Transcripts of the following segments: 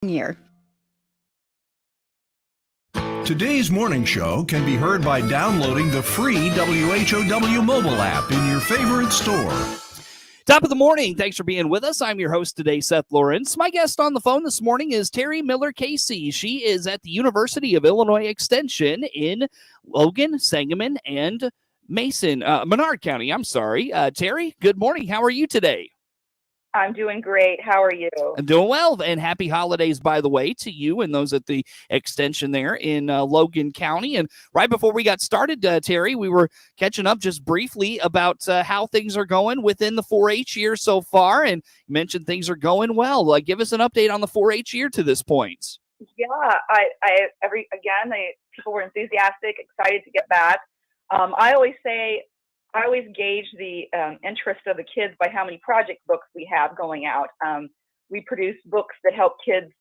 year. Today's morning show can be heard by downloading the free WHOW mobile app in your favorite store. Top of the morning. Thanks for being with us. I'm your host today, Seth Lawrence. My guest on the phone this morning is Terri Miller-Casey. She is at the University of Illinois Extension in Logan, Sangamon, and Menard County. I'm sorry. Terri, good morning. How are you today? I'm doing great. How are you? I'm doing well, and happy holidays, by the way, to you and those at the extension there in Logan County. And right before we got started, Terri, we were catching up just briefly about how things are going within the 4-H year so far, and you mentioned things are going well. Give us an update on the 4-H year to this point. Yeah, the people were enthusiastic, excited to get back. I always gauge the interest of the kids by how many project books we have going out. We produce books that help kids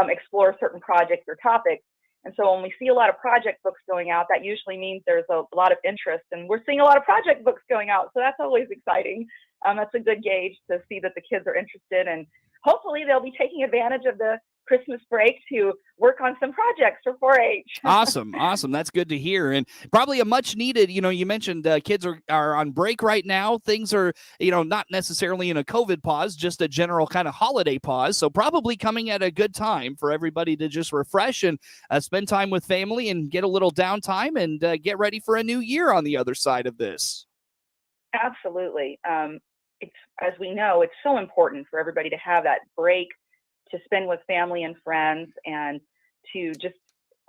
explore certain projects or topics. And so when we see a lot of project books going out, that usually means there's a lot of interest. And we're seeing a lot of project books going out. So that's always exciting. That's a good gauge to see that the kids are interested. And hopefully they'll be taking advantage of the Christmas break to work on some projects for 4-H. Awesome. That's good to hear. And probably a much needed, you mentioned kids are on break right now. Things are, not necessarily in a COVID pause, just a general kind of holiday pause. So probably coming at a good time for everybody to just refresh and spend time with family and get a little downtime and get ready for a new year on the other side of this. Absolutely. It's, as we know, it's so important for everybody to have that break to spend with family and friends and to just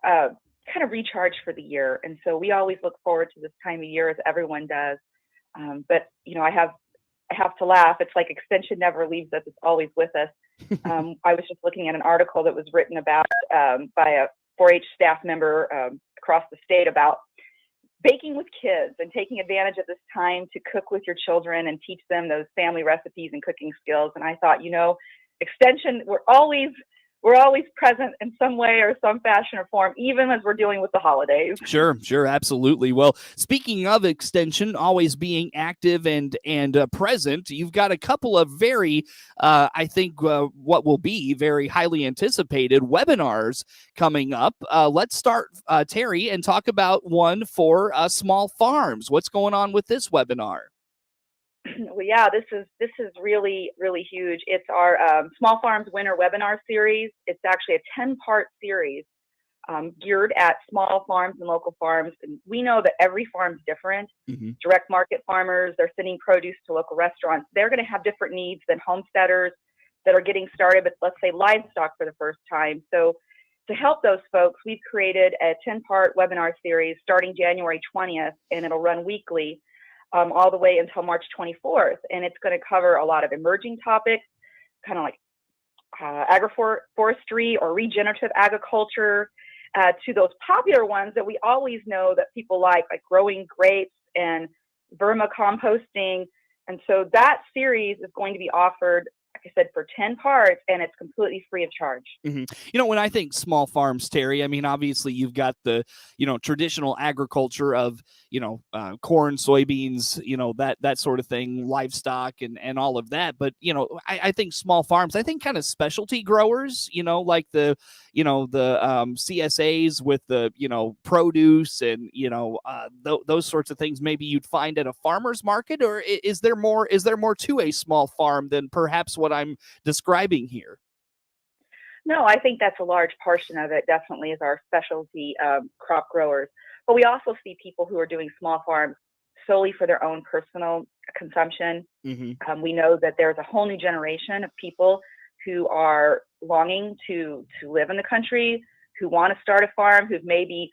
kind of recharge for the year. And so we always look forward to this time of year, as everyone does. But I have to laugh. It's like extension never leaves us. It's always with us. I was just looking at an article that was written about by a 4-H staff member across the state about baking with kids and taking advantage of this time to cook with your children and teach them those family recipes and cooking skills. And I thought, extension, we're always present in some way or some fashion or form, even as we're dealing with the holidays. Sure, absolutely. Well, speaking of extension, always being active and present, you've got a couple of very, I think, what will be very highly anticipated webinars coming up. Let's start, Terri, and talk about one for small farms. What's going on with this webinar? Well, yeah, this is really, really huge. It's our Small Farms Winter Webinar Series. It's actually a 10-part series geared at small farms and local farms. And we know that every farm's different. Mm-hmm. Direct market farmers, they're sending produce to local restaurants. They're going to have different needs than homesteaders that are getting started with, let's say, livestock for the first time. So to help those folks, we've created a 10-part webinar series starting January 20th, and it'll run weekly. All the way until March 24th. And it's going to cover a lot of emerging topics, kind of like agroforestry or regenerative agriculture, to those popular ones that we always know that people like growing grapes and vermicomposting. And so that series is going to be offered, like I said, for 10 parts, and it's completely free of charge. Mm-hmm. When I think small farms, Terri, I mean, obviously you've got the, traditional agriculture of, corn, soybeans, that sort of thing, livestock and all of that. But, I think small farms, I think kind of specialty growers, like the CSAs with the, produce and, those sorts of things maybe you'd find at a farmer's market, or is there more to a small farm than perhaps what I'm describing here? No, I think that's a large portion of it. Definitely is our specialty crop growers. But we also see people who are doing small farms solely for their own personal consumption. Mm-hmm. We know that there's a whole new generation of people who are longing to live in the country, who want to start a farm, who maybe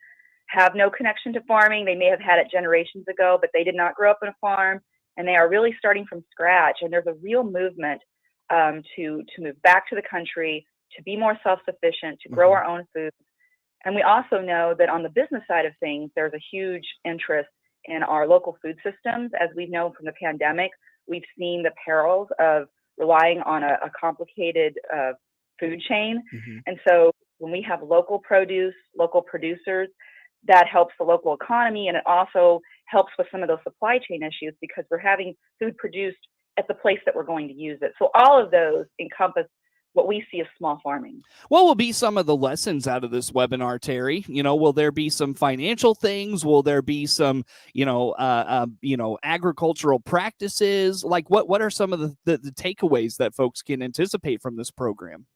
have no connection to farming. They may have had it generations ago, but they did not grow up in a farm, and they are really starting from scratch. And there's a real movement to move back to the country, to be more self-sufficient, to grow our own food. And we also know that on the business side of things, there's a huge interest in our local food systems. As we've known from the pandemic, we've seen the perils of relying on a complicated food chain. Mm-hmm. And so when we have local produce, local producers, that helps the local economy, and it also helps with some of those supply chain issues because we're having food produced at the place that we're going to use it. So all of those encompass what we see as small farming. What will be some of the lessons out of this webinar, Terri? Will there be some financial things? Will there be some, agricultural practices? Like what are some of the takeaways that folks can anticipate from this program?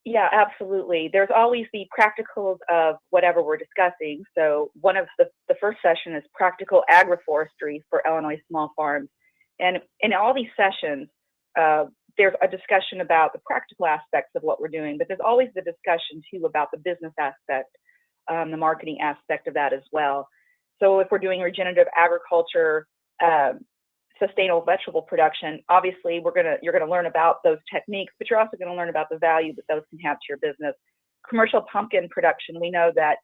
Yeah, absolutely. There's always the practicals of whatever we're discussing. So one of the first session is practical agroforestry for Illinois small farms. And in all these sessions, there's a discussion about the practical aspects of what we're doing, but there's always the discussion too about the business aspect, the marketing aspect of that as well. So if we're doing regenerative agriculture, sustainable vegetable production, obviously you're gonna learn about those techniques, but you're also gonna learn about the value that those can have to your business. Commercial pumpkin production, we know that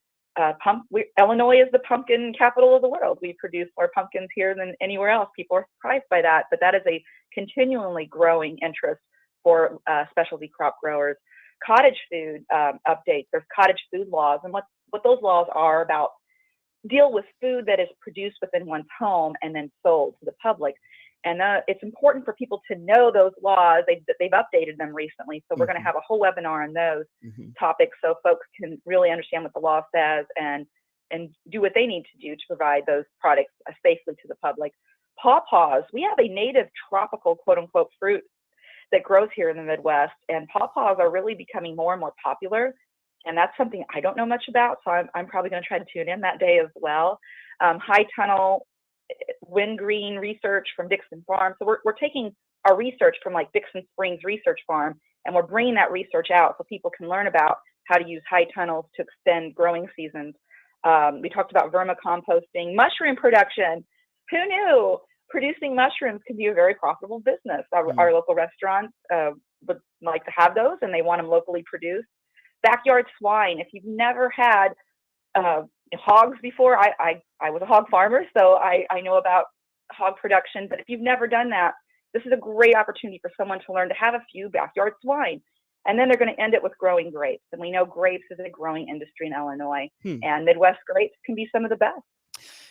Illinois is the pumpkin capital of the world. We produce more pumpkins here than anywhere else. People are surprised by that, but that is a continually growing interest for specialty crop growers. Cottage food updates. There's cottage food laws, and what those laws are about deal with food that is produced within one's home and then sold to the public. And it's important for people to know those laws. They've updated them recently. So we're going to have a whole webinar on those topics so folks can really understand what the law says and do what they need to do to provide those products safely to the public. Pawpaws. We have a native tropical quote unquote fruit that grows here in the Midwest, and pawpaws are really becoming more and more popular. And that's something I don't know much about, so I'm probably going to try to tune in that day as well. High tunnel wind green research from Dixon Farm. So we're taking our research from like Dixon Springs Research Farm, and we're bringing that research out so people can learn about how to use high tunnels to extend growing seasons. We talked about vermicomposting, mushroom production. Who knew producing mushrooms can be a very profitable business? Our local restaurants would like to have those, and they want them locally produced. Backyard swine. If you've never had hogs before, I was a hog farmer, so I know about hog production. But if you've never done that, this is a great opportunity for someone to learn to have a few backyard swine. And then they're going to end it with growing grapes. And we know grapes is a growing industry in Illinois. And Midwest grapes can be some of the best.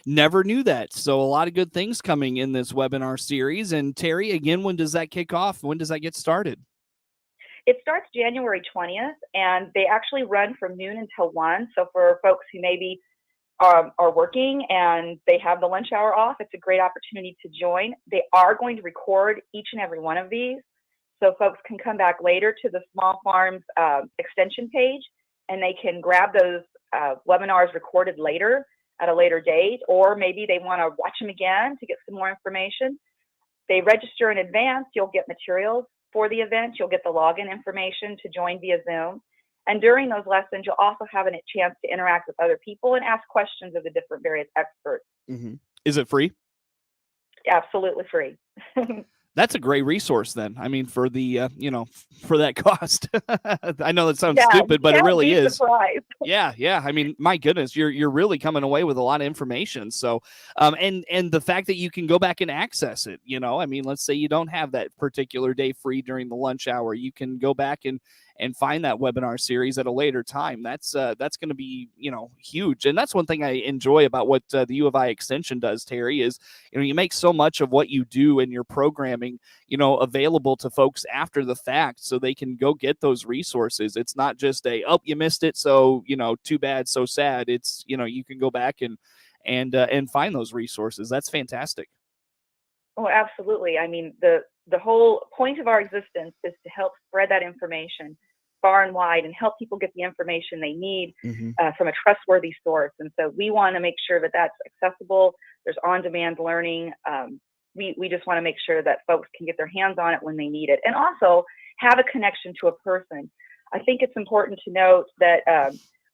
Never knew that. So a lot of good things coming in this webinar series. And Terri, again, when does that kick off? When does that get started? It starts January 20th, and they actually run from noon until 1. So for folks who maybe are working and they have the lunch hour off, it's a great opportunity to join. They are going to record each and every one of these, so folks can come back later to the Small Farms extension page, and they can grab those webinars recorded later at a later date, or maybe they want to watch them again to get some more information. They register in advance. You'll get materials for the event. You'll get the login information to join via Zoom. And during those lessons, you'll also have a chance to interact with other people and ask questions of the different various experts. Is it free? Absolutely free. That's a great resource then. I mean, for the, for that cost. I know that sounds stupid, but it really is. Surprised. Yeah. I mean, my goodness, you're really coming away with a lot of information. So, and the fact that you can go back and access it, I mean, let's say you don't have that particular day free during the lunch hour, you can go back and find that webinar series at a later time. That's going to be, huge. And that's one thing I enjoy about what the U of I extension does, Terri, is, you make so much of what you do in your programming, available to folks after the fact, so they can go get those resources. It's not just you missed it, so, too bad, so sad. It's, you can go back and find those resources. That's fantastic. Oh, absolutely. I mean, the whole point of our existence is to help spread that information far and wide and help people get the information they need from a trustworthy source. And so we want to make sure that that's accessible. There's on-demand learning. We just want to make sure that folks can get their hands on it when they need it, and also have a connection to a person. I think it's important to note that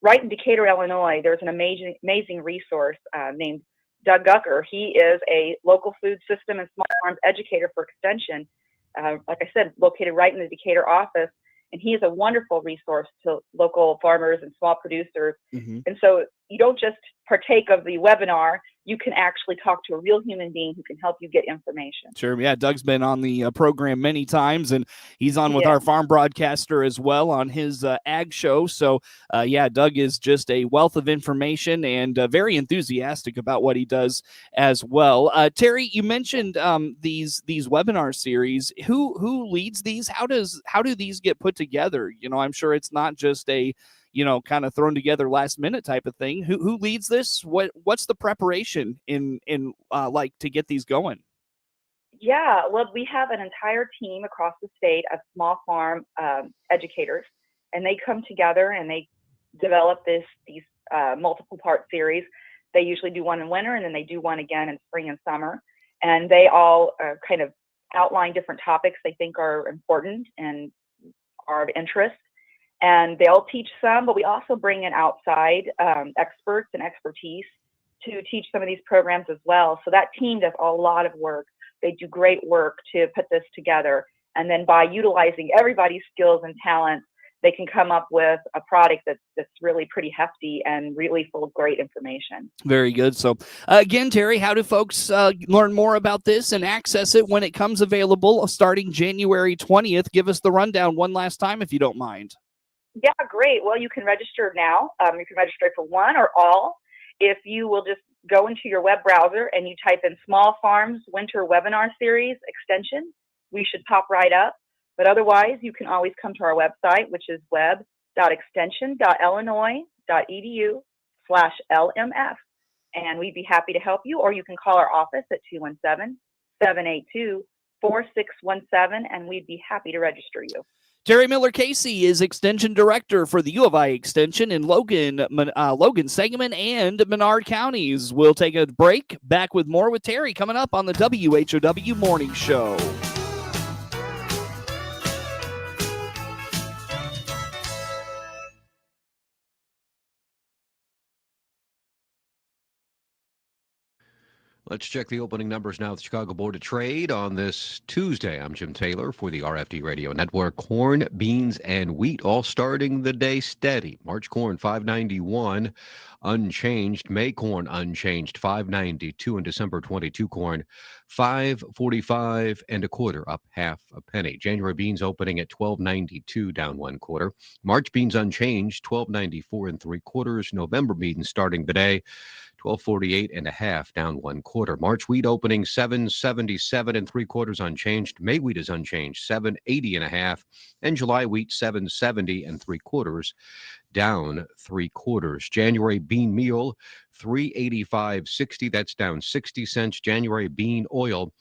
right in Decatur, Illinois, there's an amazing resource named Doug Gucker. He is a local food system and small farms educator for Extension, like I said, located right in the Decatur office. And he is a wonderful resource to local farmers and small producers. And so you don't just partake of the webinar, you can actually talk to a real human being who can help you get information. Sure. Yeah. Doug's been on the program many times, and he's on with Yeah. our farm broadcaster as well on his ag show. So, yeah, Doug is just a wealth of information and very enthusiastic about what he does as well. Terri, you mentioned these webinar series. Who leads these? How do these get put together? I'm sure it's not just a kind of thrown together last minute type of thing. Who leads this? What's the preparation in like to get these going? Yeah, well, we have an entire team across the state of small farm educators, and they come together and they develop these multiple part series. They usually do one in winter, and then they do one again in spring and summer. And they all kind of outline different topics they think are important and are of interest. And they'll teach some, but we also bring in outside experts and expertise to teach some of these programs as well. So that team does a lot of work. They do great work to put this together. And then by utilizing everybody's skills and talents, they can come up with a product that's really pretty hefty and really full of great information. Very good. So again, Terri, how do folks learn more about this and access it when it comes available starting January 20th? Give us the rundown one last time, if you don't mind. Yeah, great. Well, you can register now. You can register for one or all. If you will just go into your web browser and you type in Small Farms Winter Webinar Series extension, we should pop right up. But otherwise, you can always come to our website, which is web.extension.illinois.edu/LMF. And we'd be happy to help you, or you can call our office at 217-782-4617, and we'd be happy to register you. Terri Miller-Casey is Extension Director for the U of I Extension in Logan, Sangamon, and Menard counties. We'll take a break. Back with more with Terri coming up on the WHOW Morning Show. Let's check the opening numbers now at the Chicago Board of Trade on this Tuesday. I'm Jim Taylor for the RFD Radio Network. Corn, beans, and wheat all starting the day steady. March corn, $5.91, unchanged. May corn, unchanged, $5.92. And December 22 corn, $5.45 and a quarter, up half a penny. January beans opening at $12.92, down 1/4. March beans unchanged, $12.94 and 3/4. November beans starting the day, $12.48 and a half, down 1/4. March wheat opening $7.77 and 3/4 unchanged. May wheat is unchanged, $7.80 and a half, and July wheat $7.70 and 3/4, down 3/4. January bean meal $3.85.60, that's down 60 cents. January bean oil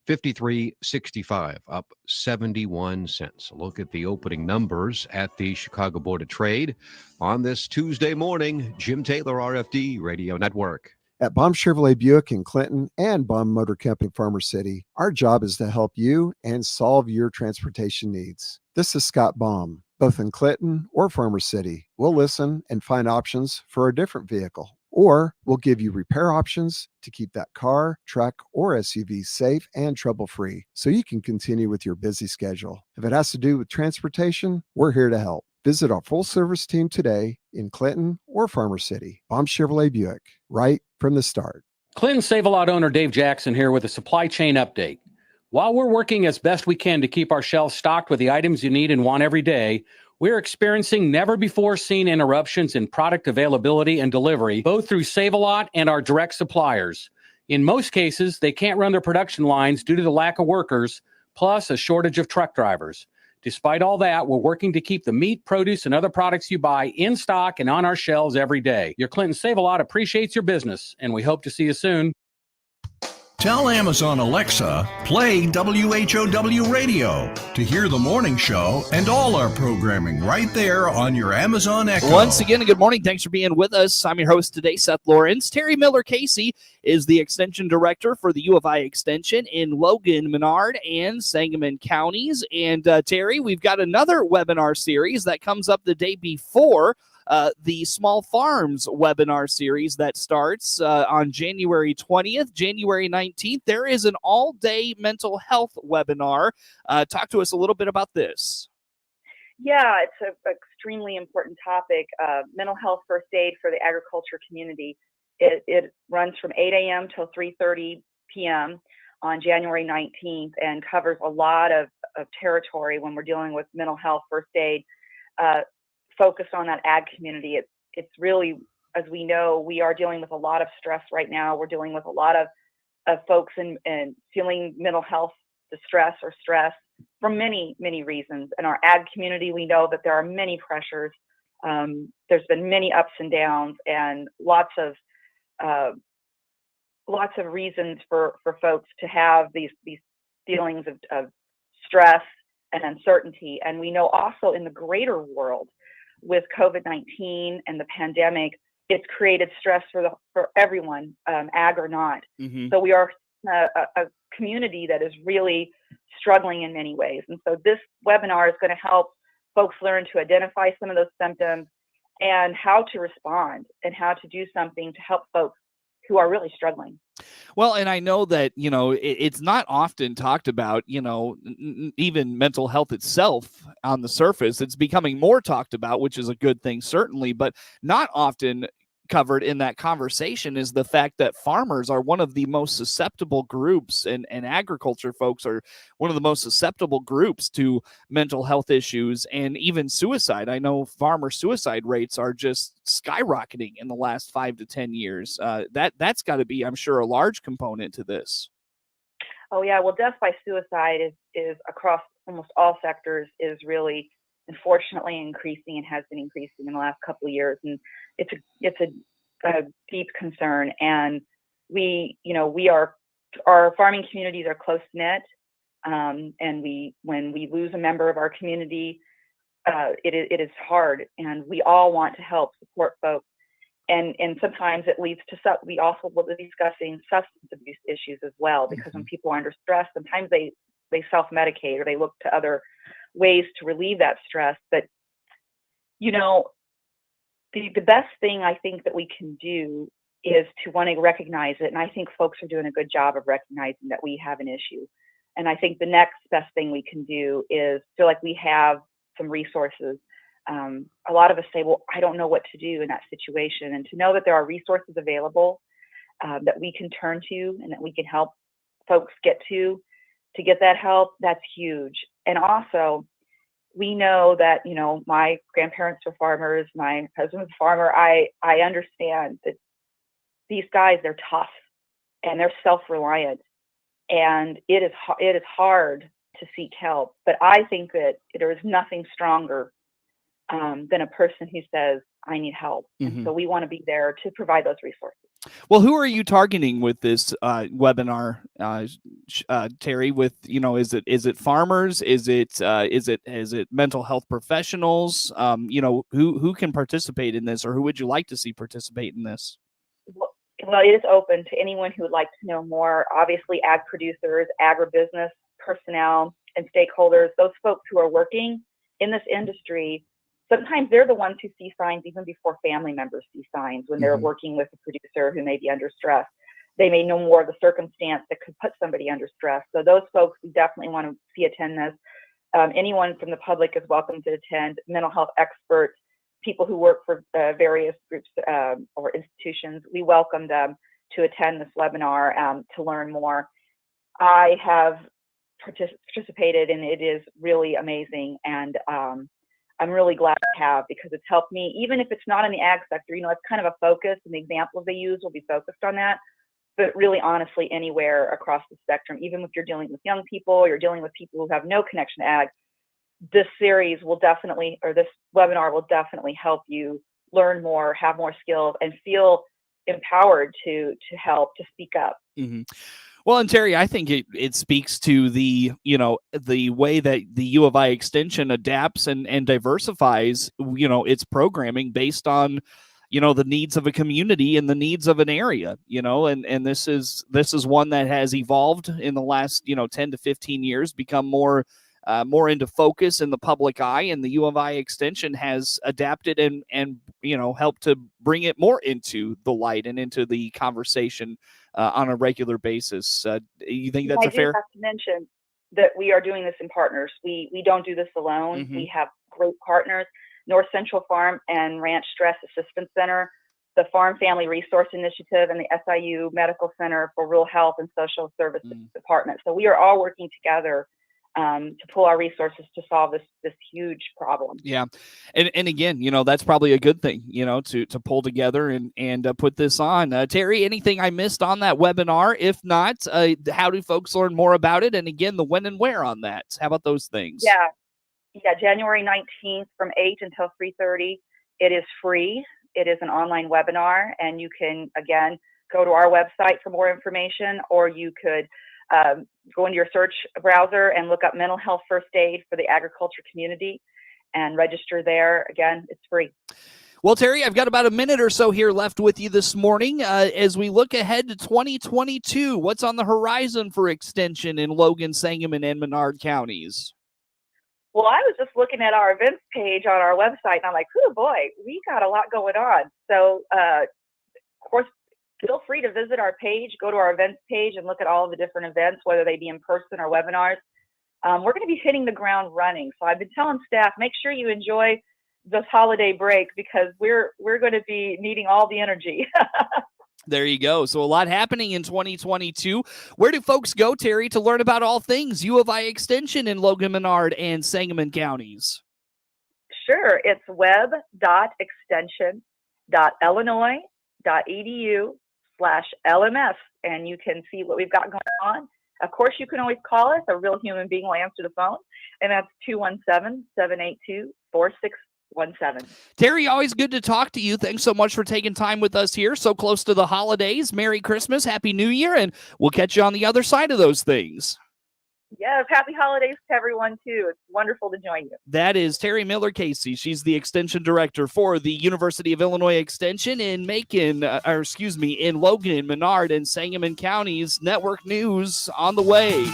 $53.65, up 71 cents. A look at the opening numbers at the Chicago Board of Trade on this Tuesday morning. Jim Taylor, RFD Radio Network. At Baum Chevrolet Buick in Clinton and Baum Motor Company Farmer City, our job is to help you and solve your transportation needs. This is Scott Baum. Both in Clinton or Farmer City, we'll listen and find options for a different vehicle. Or we'll give you repair options to keep that car, truck, or SUV safe and trouble-free so you can continue with your busy schedule. If it has to do with transportation, we're here to help. Visit our full-service team today in Clinton or Farmer City. Baum Chevrolet Buick, right from the start. Clinton Save-A-Lot owner Dave Jackson here with a supply chain update. While we're working as best we can to keep our shelves stocked with the items you need and want every day, we're experiencing never-before-seen interruptions in product availability and delivery, both through Save-A-Lot and our direct suppliers. In most cases, they can't run their production lines due to the lack of workers, plus a shortage of truck drivers. Despite all that, we're working to keep the meat, produce, and other products you buy in stock and on our shelves every day. Your Clinton Save-A-Lot appreciates your business, and we hope to see you soon. Tell Amazon Alexa, play WHOW Radio to hear the morning show and all our programming right there on your Amazon Echo. Once again, good morning. Thanks for being with us. I'm your host today, Seth Lawrence. Terri Miller-Casey is the Extension Director for the U of I Extension in Logan, Menard, and Sangamon counties. And Terri, we've got another webinar series that comes up the day before the Small Farms webinar series that starts on January 20th, January 19th. There is an all-day mental health webinar. Talk to us a little bit about this. Yeah, it's an extremely important topic. Mental health first aid for the agriculture community It runs from 8 a.m. till 3:30 p.m. on January 19th and covers a lot of territory when we're dealing with mental health, first aid, focused on that ag community. It's really, as we know, we are dealing with a lot of stress right now. We're dealing with a lot of folks and feeling mental health distress or stress for many, many reasons. In our ag community, we know that there are many pressures. There's been many ups and downs and lots of reasons for folks to have these feelings of stress and uncertainty. And we know also in the greater world with COVID-19 and the pandemic, it's created stress for everyone, ag or not. Mm-hmm. So we are a community that is really struggling in many ways. And so this webinar is going to help folks learn to identify some of those symptoms and how to respond and how to do something to help folks who are really struggling. Well, and I know that, it's not often talked about, even mental health itself on the surface. It's becoming more talked about, which is a good thing, certainly, but not often covered in that conversation is the fact that farmers are one of the most susceptible groups, and agriculture folks are one of the most susceptible groups to mental health issues and even suicide. I know farmer suicide rates are just skyrocketing in the last 5 to 10 years. That's got to be, I'm sure, a large component to this. Oh yeah, well, death by suicide is across almost all sectors is really, unfortunately, increasing and has been increasing in the last couple of years, and it's a deep concern. And our farming communities are close knit, and when we lose a member of our community, it is hard, and we all want to help support folks. And sometimes it leads to we also will be discussing substance abuse issues as well, because when people are under stress, sometimes they self-medicate or they look to other ways to relieve that stress. But the best thing I think that we can do is to want to recognize it, and I think folks are doing a good job of recognizing that we have an issue. And I think the next best thing we can do is feel like we have some resources. A lot of us say, well, I don't know what to do in that situation. And to know that there are resources available that we can turn to and that we can help folks get to get that help, that's huge. And also, we know that, my grandparents were farmers, my husband's a farmer. I understand that these guys, they're tough and they're self-reliant, and it is hard to seek help. But I think that there is nothing stronger than a person who says, I need help. Mm-hmm. And so we want to be there to provide those resources. Well, who are you targeting with this webinar, Terri? With is it farmers? Is it mental health professionals? Who can participate in this, or who would you like to see participate in this? Well, it is open to anyone who would like to know more. Obviously, ag producers, agribusiness personnel, and stakeholders. Those folks who are working in this industry. Sometimes they're the ones who see signs even before family members see signs when they're working with a producer who may be under stress. They may know more of the circumstance that could put somebody under stress. So those folks we definitely want to see attend this. Anyone from the public is welcome to attend. Mental health experts, people who work for various groups or institutions, we welcome them to attend this webinar to learn more. I have participated, and it is really amazing. And I'm really glad to have, because it's helped me, even if it's not in the ag sector. It's kind of a focus, and the examples they use will be focused on that. But really, honestly, anywhere across the spectrum, even if you're dealing with young people, you're dealing with people who have no connection to ag, this series will definitely, or this webinar will definitely help you learn more, have more skills, and feel empowered to help, to speak up. Mm-hmm. Well, and Terri, I think it speaks to the way that the U of I Extension adapts and diversifies, its programming based on, the needs of a community and the needs of an area, and this is one that has evolved in the last, 10 to 15 years, become more into focus in the public eye, and the U of I Extension has adapted and helped to bring it more into the light and into the conversation on a regular basis. You think that's a fair? I have to mention that we are doing this in partners. We don't do this alone. We have great partners. North Central Farm and Ranch Stress Assistance Center the Farm Family Resource Initiative, and the SIU Medical Center for Rural Health and Social Services Department. So we are all working together to pull our resources to solve this huge problem. Yeah. And again, that's probably a good thing, to pull together and put this on. Terri, anything I missed on that webinar? If not, how do folks learn more about it? And again, the when and where on that. How about those things? Yeah, January 19th from 8 until 3:30. It is free. It is an online webinar, and you can, again, go to our website for more information, or you could go into your search browser and look up mental health first aid for the agriculture community and register there. Again, it's free. Well, Terri, I've got about a minute or so here left with you this morning. As we look ahead to 2022, what's on the horizon for extension in Logan, Sangamon, and Menard counties? Well, I was just looking at our events page on our website, and I'm like, oh boy, we got a lot going on. So, of course, feel free to visit our page, go to our events page, and look at all of the different events, whether they be in person or webinars. We're going to be hitting the ground running. So I've been telling staff, make sure you enjoy this holiday break, because we're going to be needing all the energy. There you go. So a lot happening in 2022. Where do folks go, Terri, to learn about all things U of I Extension in Logan, Menard, and Sangamon counties? Sure. It's web.extension.illinois.edu/LMS, and you can see what we've got going on. Of course, you can always call us. A real human being will answer the phone, and that's 217-782-4617. Terri, always good to talk to you. Thanks so much for taking time with us here so close to the holidays. Merry Christmas, Happy New Year, and we'll catch you on the other side of those things. Yes, happy holidays to everyone, too. It's wonderful to join you. That is Terri Miller-Casey. She's the Extension Director for the University of Illinois Extension in in Logan, Menard, and Sangamon counties. Network news on the way.